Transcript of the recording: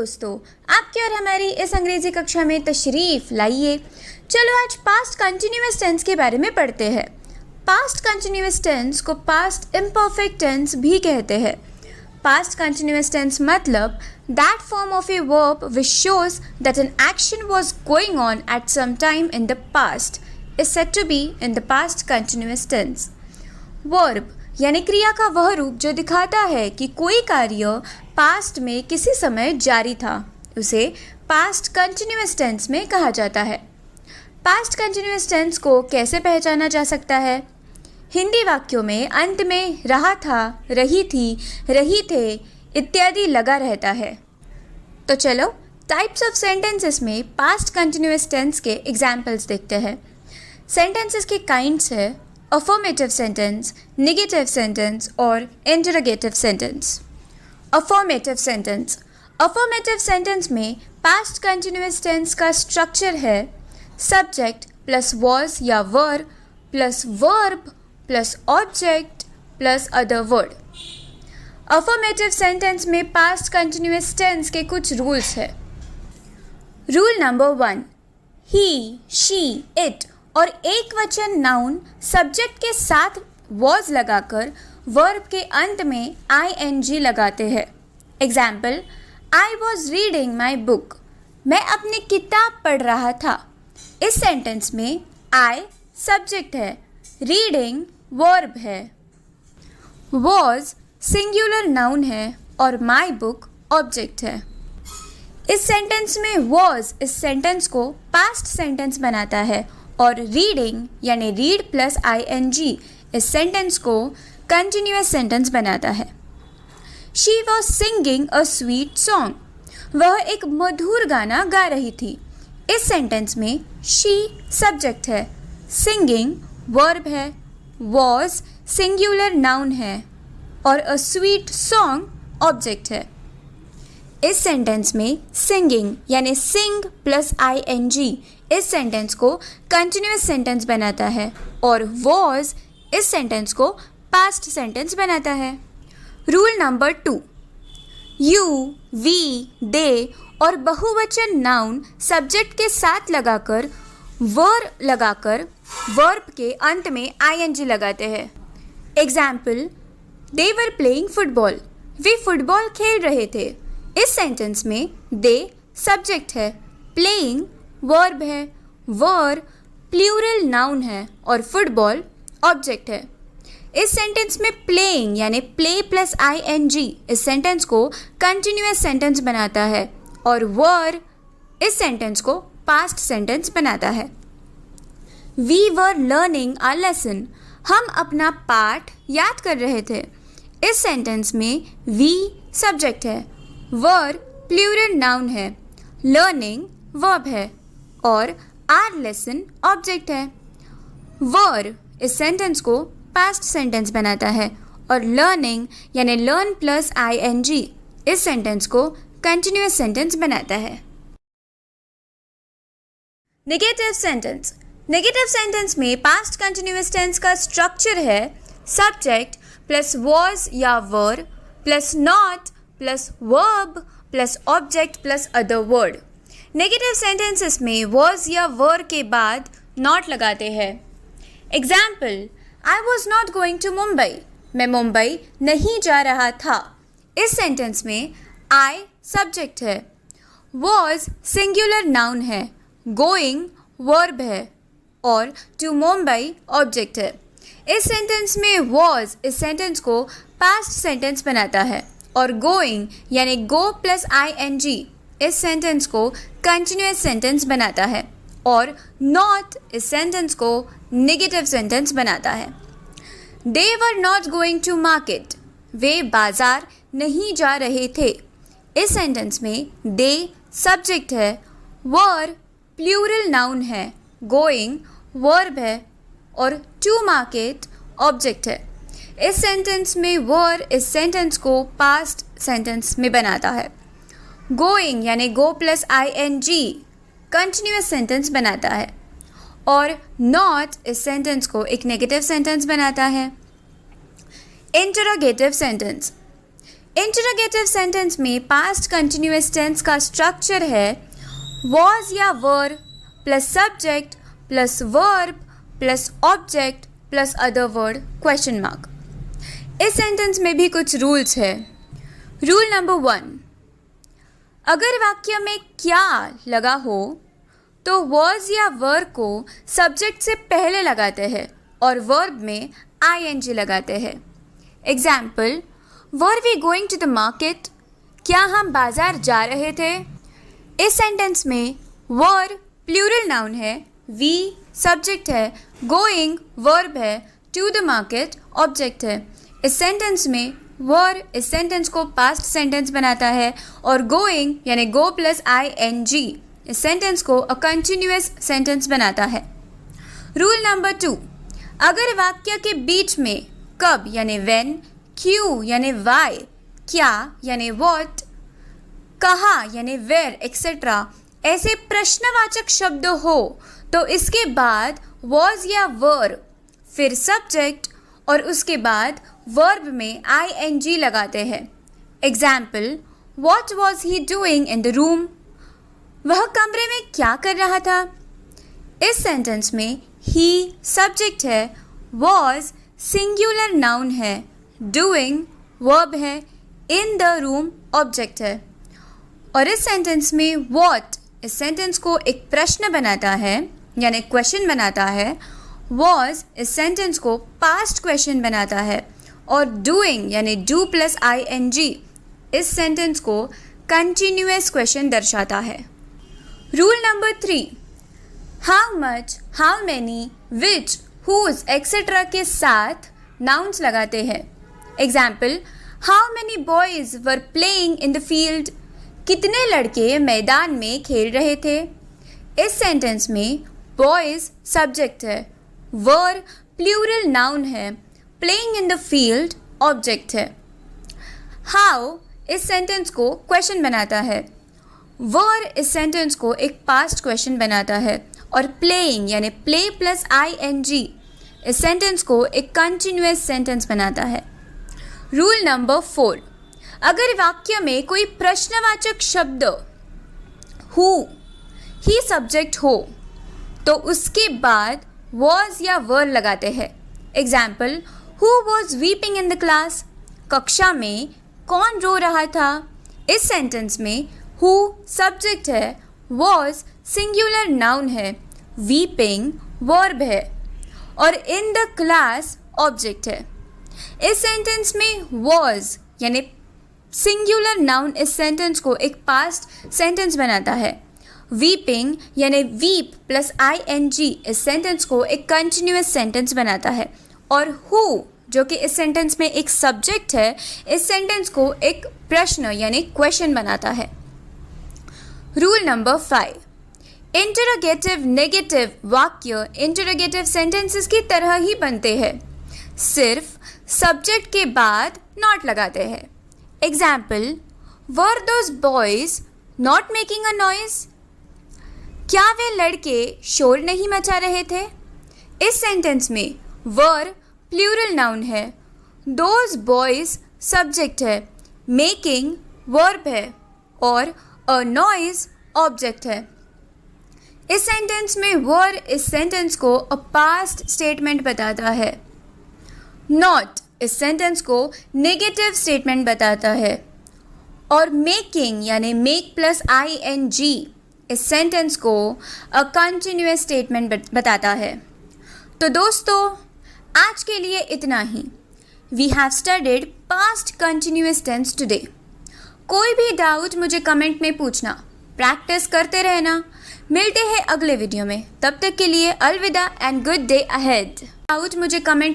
दोस्तों, आपकी और हमारी इस अंग्रेजी कक्षा में तशरीफ़ लाइए। चलो आज पास्ट कंटिन्यूअस टेंस के बारे में पढ़ते हैं। पास्ट कंटिन्यूअस टेंस को पास्ट इम्परफेक्ट टेंस भी कहते हैं। पास्ट कंटिन्यूअस टेंस मतलब that form of a verb which shows that an action was going on at some time in the past is said to be in the past continuous tense. Verb यानी क्रिया का वह रूप जो दिखाता है कि कोई कार्य पास्ट में किसी समय जारी था, उसे पास्ट कंटिन्यूअस टेंस में कहा जाता है। पास्ट कंटिन्यूअस टेंस को कैसे पहचाना जा सकता है? हिंदी वाक्यों में अंत में रहा था, रही थी, रही थे इत्यादि लगा रहता है। तो चलो टाइप्स ऑफ सेंटेंसेस में पास्ट कंटिन्यूअस टेंस के एग्जाम्पल्स देखते हैं। सेंटेंसेस के काइंड्स है अफर्मेटिव सेंटेंस, नेगेटिव सेंटेंस और interrogative sentence. Affirmative sentence. Affirmative sentence में पास्ट कंटिन्यूअस टेंस का स्ट्रक्चर है सब्जेक्ट प्लस वॉज या were plus verb plus object plus other word. Affirmative sentence में पास्ट कंटिन्यूअस टेंस के कुछ rules है। Rule number 1, he, she, it और एक वचन नाउन सब्जेक्ट के साथ वॉज लगाकर वर्ब के अंत में ing लगाते हैं। Example, I was reading my book, मैं अपनी किताब पढ़ रहा था। इस सेंटेंस में आई सब्जेक्ट है, रीडिंग वर्ब है, वॉज सिंगुलर नाउन है और माई बुक ऑब्जेक्ट है। इस सेंटेंस में वॉज इस सेंटेंस को पास्ट सेंटेंस बनाता है और रीडिंग यानी रीड प्लस ing इस सेंटेंस को कंटिन्यूअस सेंटेंस बनाता है। She was singing a sweet song, वह एक मधुर गाना गा रही थी। इस सेंटेंस में शी सब्जेक्ट है, सिंगिंग वर्ब है, वॉज सिंगुलर नाउन है और अ स्वीट सॉन्ग ऑब्जेक्ट है। इस सेंटेंस में सिंगिंग यानी सिंग प्लस ing इस सेंटेंस को कंटिन्यूअस सेंटेंस बनाता है और वॉज इस सेंटेंस को पास्ट सेंटेंस बनाता है। रूल नंबर 2, यू, वी, दे और बहुवचन नाउन सब्जेक्ट के साथ लगाकर वर्ब के अंत में ing लगाते हैं। Example, they were playing football, way football खेल रहे थे। इस सेंटेंस में दे सब्जेक्ट है, प्लेइंग वर्ब है, वर प्लूरल नाउन है और फुटबॉल ऑब्जेक्ट है। इस सेंटेंस में प्लेइंग यानी प्ले प्लस ing इस सेंटेंस को कंटिन्यूअस सेंटेंस बनाता है और वर इस सेंटेंस को पास्ट सेंटेंस बनाता है। We were learning a lesson, हम अपना पाठ याद कर रहे थे। इस सेंटेंस में वी सब्जेक्ट है, वर प्लूरल नाउन है, लर्निंग वर्ब है और आर लेसन ऑब्जेक्ट है। वर इस सेंटेंस को पास्ट सेंटेंस बनाता है और लर्निंग यानी लर्न प्लस ing इस सेंटेंस को कंटिन्यूअस सेंटेंस बनाता है। Negative sentence. नेगेटिव सेंटेंस में पास्ट कंटिन्यूअस टेंस का स्ट्रक्चर है सब्जेक्ट प्लस वॉज या were plus not plus verb plus object plus other word. Negative sentences में वॉज या वर के बाद नॉट लगाते हैं। Example, I was not going to Mumbai, मैं मुंबई नहीं जा रहा था। इस सेंटेंस में आई सब्जेक्ट है, वॉज सिंगुलर नाउन है, गोइंग वर्ब है और टू मुंबई ऑब्जेक्ट है। इस सेंटेंस में वॉज इस सेंटेंस को पास्ट सेंटेंस बनाता है और गोइंग यानी गो प्लस ing इस सेंटेंस को कंटिन्यूअस सेंटेंस बनाता है और नॉट इस सेंटेंस को नेगेटिव सेंटेंस बनाता है। They were not going to market, वे बाजार नहीं जा रहे थे। इस सेंटेंस में दे सब्जेक्ट है, वर प्लूरल नाउन है, गोइंग वर्ब है और टू मार्केट ऑब्जेक्ट है। इस सेंटेंस में वर इस सेंटेंस को पास्ट सेंटेंस में बनाता है। गोइंग यानी गो प्लस ing कंटिन्यूअस सेंटेंस बनाता है और नॉट इस सेंटेंस को एक नेगेटिव सेंटेंस बनाता है। Interrogative sentence. इंटरोगेटिव सेंटेंस में पास्ट कंटिन्यूअस टेंस का स्ट्रक्चर है वॉज या were plus subject plus verb plus object plus other word question mark. इस सेंटेंस में भी कुछ रूल्स है। रूल नंबर 1, अगर वाक्य में क्या लगा हो तो वॉज या वर को सब्जेक्ट से पहले लगाते हैं और वर्ब में ing लगाते हैं। Example, were we going to the market, क्या हम बाजार जा रहे थे। इस सेंटेंस में वर प्लूरल नाउन है, वी सब्जेक्ट है, गोइंग वर्ब है, टू द मार्केट ऑब्जेक्ट है। इस सेंटेंस में वर इस सेंटेंस को पास्ट सेंटेंस बनाता है और गोइंग यानी गो प्लस ing इस सेंटेंस को अ कंटिन्यूअस सेंटेंस बनाता है। रूल नंबर 2, अगर वाक्य के बीच में कब यानी व्हेन, क्यों यानी वाई, क्या यानी व्हाट, कहाँ यानी वेयर एक्सेट्रा ऐसे प्रश्नवाचक शब्द हो तो इसके बाद वॉज या वर फिर सब्जेक्ट और उसके बाद वर्ब में ing लगाते हैं। Example, what was he doing in the room, वह कमरे में क्या कर रहा था। इस सेंटेंस में ही सब्जेक्ट है, वॉज सिंगुलर नाउन है, डूइंग वर्ब है, इन द रूम ऑब्जेक्ट है। और इस सेंटेंस में वॉट इस सेंटेंस को एक प्रश्न बनाता है यानी क्वेश्चन बनाता है, वॉज इस सेंटेंस को पास्ट क्वेश्चन बनाता है और डूइंग यानी डू प्लस ing इस सेंटेंस को कंटिन्यूअस क्वेश्चन दर्शाता है। Rule number 3, how much, how many, which, whose etcetera के साथ नाउन्स लगाते हैं। Example, how many boys were playing in the field, कितने लड़के मैदान में खेल रहे थे। इस सेंटेंस में बॉयज सब्जेक्ट है, वर प्लूरल नाउन है, playing in the field object है। हाउ इस सेंटेंस को क्वेश्चन बनाता है, वर इस सेंटेंस को एक पास्ट क्वेश्चन बनाता है और प्लेइंग यानी प्ले प्लस ing इस सेंटेंस को एक कंटिन्यूअस सेंटेंस बनाता है। रूल नंबर 4, अगर वाक्य में कोई प्रश्नवाचक शब्द हु ही सब्जेक्ट हो तो उसके बाद वॉज या वर लगाते हैं। Example, who was weeping in the class, कक्षा में कौन रो रहा था। इस सेंटेंस में हु सब्जेक्ट है, वॉज सिंगुलर नाउन है, वीपिंग वर्ब है और इन द क्लास ऑब्जेक्ट है। इस सेंटेंस में वॉज यानी सिंगुलर नाउन इस सेंटेंस को एक पास्ट सेंटेंस बनाता है। वीपिंग यानी वीप प्लस ing इस सेंटेंस को एक कंटिन्यूअस सेंटेंस बनाता है और हु जो कि इस सेंटेंस में एक सब्जेक्ट है इस सेंटेंस को एक प्रश्न यानी क्वेश्चन बनाता है। रूल नंबर 5, इंटरोगेटिव नेगेटिव वाक्य इंटरोगेटिव सेंटेंसेस की तरह ही बनते हैं, सिर्फ सब्जेक्ट के बाद नॉट लगाते हैं। Example, were those boys not making a noise, क्या वे लड़के शोर नहीं मचा रहे थे। इस सेंटेंस में वर प्लूरल नाउन है, दोज बॉयज सब्जेक्ट है, मेकिंग वर्ब है और अ नॉइज ऑब्जेक्ट है। इस सेंटेंस में वर इस सेंटेंस को अ पास्ट स्टेटमेंट बताता है। नॉट इस सेंटेंस को नेगेटिव स्टेटमेंट बताता है और मेकिंग यानी मेक प्लस ing इस सेंटेंस को अ कंटिन्यूअस स्टेटमेंट बताता है। तो दोस्तों आज के लिए इतना ही। We have studied past continuous tense today. कोई भी डाउट मुझे कमेंट में पूछना, प्रैक्टिस करते रहना। मिलते हैं अगले वीडियो में, तब तक के लिए अलविदा and good day ahead. Doubt मुझे कमेंट